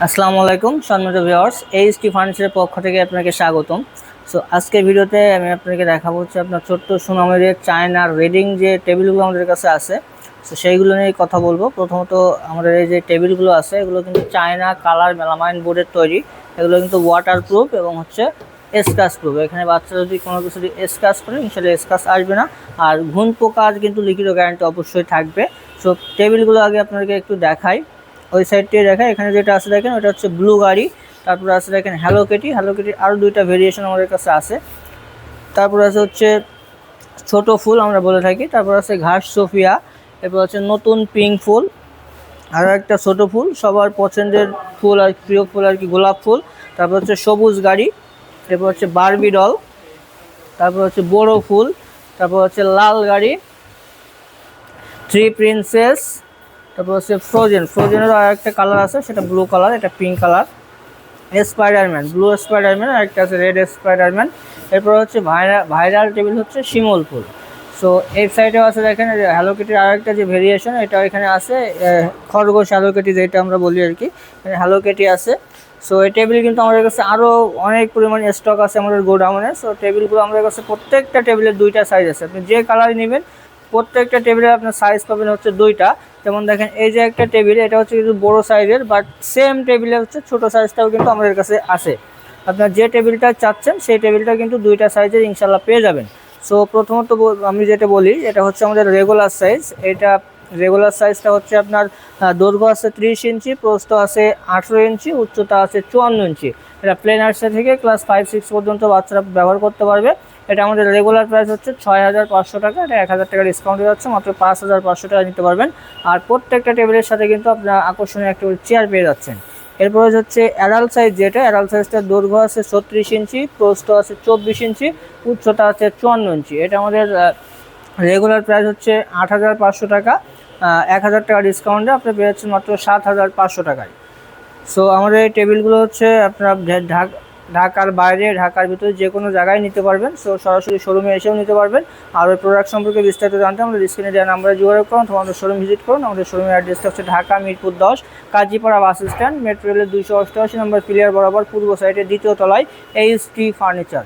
আসসালামু আলাইকুম সম্মানিত ভিউয়ার্স, এইচটি ফার্নিচারের পক্ষ থেকে আপনাকে স্বাগতম। সো আজকের ভিডিওতে আমি আপনাকে দেখাবো হচ্ছে আপনার ছোট্ট সুনামের চায়নার রেডিং যে টেবিলগুলো আমাদের কাছে আছে, সো সেইগুলো নিয়ে কথা বলবো। প্রথমত আমাদের এই যে টেবিলগুলো আছে এগুলো কিন্তু চায়না কালার মেলামাইন বোর্ডের তৈরি। এগুলো কিন্তু ওয়াটার প্রুফ এবং হচ্ছে স্ক্র্যাচ প্রুফ। এখানে বাচ্চারা যদি কোনো কিছু স্ক্র্যাচ করে ইনশাল্লাহ স্ক্র্যাচ আসবে না। আর ঘুণ পোকার কিন্তু লিখিত গ্যারান্টি অবশ্যই থাকবে। সো টেবিলগুলো আগে আপনাকে একটু দেখাই, ওই সাইডটি দেখা। এখানে যেটা আছে দেখেন ওটা হচ্ছে ব্লু গাড়ি, তারপর আছে দেখেন হ্যালো কিটি। হ্যালো কিটির আরও দুইটা ভেরিয়েশন আমাদের কাছে আছে। তারপর আছে হচ্ছে ছোট ফুল আমরা বলে থাকি, তারপর আছে ঘাস সোফিয়া, এরপর হচ্ছে নতুন পিঙ্ক ফুল, আরও একটা ছোট ফুল সবার পছন্দের ফুল আর প্রিয় ফুল আর কি গোলাপ ফুল, তারপর হচ্ছে সবুজ গাড়ি, এরপর হচ্ছে বারবি ডল, তারপর হচ্ছে বড় ফুল, তারপর হচ্ছে লাল গাড়ি, থ্রি প্রিন্সেস, তারপর হচ্ছে ফ্রোজেনেরও আর একটা কালার আছে, সেটা ব্লু কালার, এটা pink colour, Spiderman, blue Spiderman, আর একটা আছে রেড স্পাইডারম্যান। এরপর হচ্ছে ভাইরাল টেবিল হচ্ছে শিমল ফুল। সো এই সাইডেও আছে দেখেন হ্যালো কিটির আর একটা যে ভেরিয়েশন, এটা এখানে আছে খরগোশ হ্যালো কিটি যেটা আমরা বলি আর কি, হ্যালো কিটি আছে। সো এই টেবিল কিন্তু আমাদের কাছে আরও অনেক পরিমাণে স্টক আছে আমাদের গোডাউনে। সো টেবিলগুলো আমাদের কাছে প্রত্যেকটা টেবিলের দুইটা সাইজ আছে, আপনি যে কালারই নেবেন প্রত্যেকটা টেবিলে আপনার সাইজ পাবেন হচ্ছে দুইটা। যেমন দেখেন এই যে একটা টেবিল, এটা হচ্ছে কিন্তু বড়ো সাইজের, বাট সেম টেবিলে হচ্ছে ছোটো সাইজটাও কিন্তু আমাদের কাছে আছে। আপনার যে টেবিলটা চাচ্ছেন সেই টেবিলটা কিন্তু দুইটা সাইজের ইনশাল্লাহ পেয়ে যাবেন। সো প্রথমত আমি যেটা বলি এটা হচ্ছে আমাদের রেগুলার সাইজ। এটা রেগুলার সাইজটা হচ্ছে আপনার দৈর্ঘ্য আছে 30 ইঞ্চি, প্রস্থ আছে 18 ইঞ্চি, উচ্চতা আছে 54 ইঞ্চি। এটা প্লেন আর্টসে থেকে ক্লাস 5-6 পর্যন্ত বাচ্চারা ব্যবহার করতে পারবে। এটা আমাদের রেগুলার প্রাইস হচ্ছে 6,500 টাকা। এটা 1,000 টাকা ডিসকাউন্ট যাচ্ছে, মাত্র 5,500 টাকা নিতে পারবেন। আর প্রত্যেকটা টেবিলের সাথে কিন্তু আপনার আকর্ষণীয় একটা চেয়ার পেয়ে যাচ্ছেন। এরপরে হচ্ছে অ্যাডাল্ট সাইজ, যেটা অ্যাডাল্ট সাইজটার দৈর্ঘ্য আছে 36 ইঞ্চি, প্রস্থ আছে 24 ইঞ্চি, উচ্চতা আছে 54 ইঞ্চি। এটা আমাদের রেগুলার প্রাইস হচ্ছে 8,500 টাকা। 1,000 টাকা ডিসকাউন্টে আপনি পেয়ে যাচ্ছেন মাত্র 7,500 টাকায়। সো আমাদের এই টেবিলগুলো হচ্ছে আপনার ঢাকার বাইরে ঢাকার ভিতরে যে কোনো জায়গায় নিতে পারবেন। সো সরাসরি শোরুমে এসেও নিতে পারবেন। আর ওই প্রোডাক্ট সম্পর্কে বিস্তারিত জানতে আমাদের স্ক্রিনে দেওয়া নাম্বারে যোগাযোগ করুন অথবা আমাদের শোরুম ভিজিট করুন। আমাদের শোরুমের অ্যাড্রেসটা হচ্ছে Dhaka Mirpur 10 Kazipara bus stand, metro রেলের 288 নম্বর পিলিয়ার বরাবর পূর্ব সাইডে দ্বিতীয় তলায় এইচটি ফার্নিচার।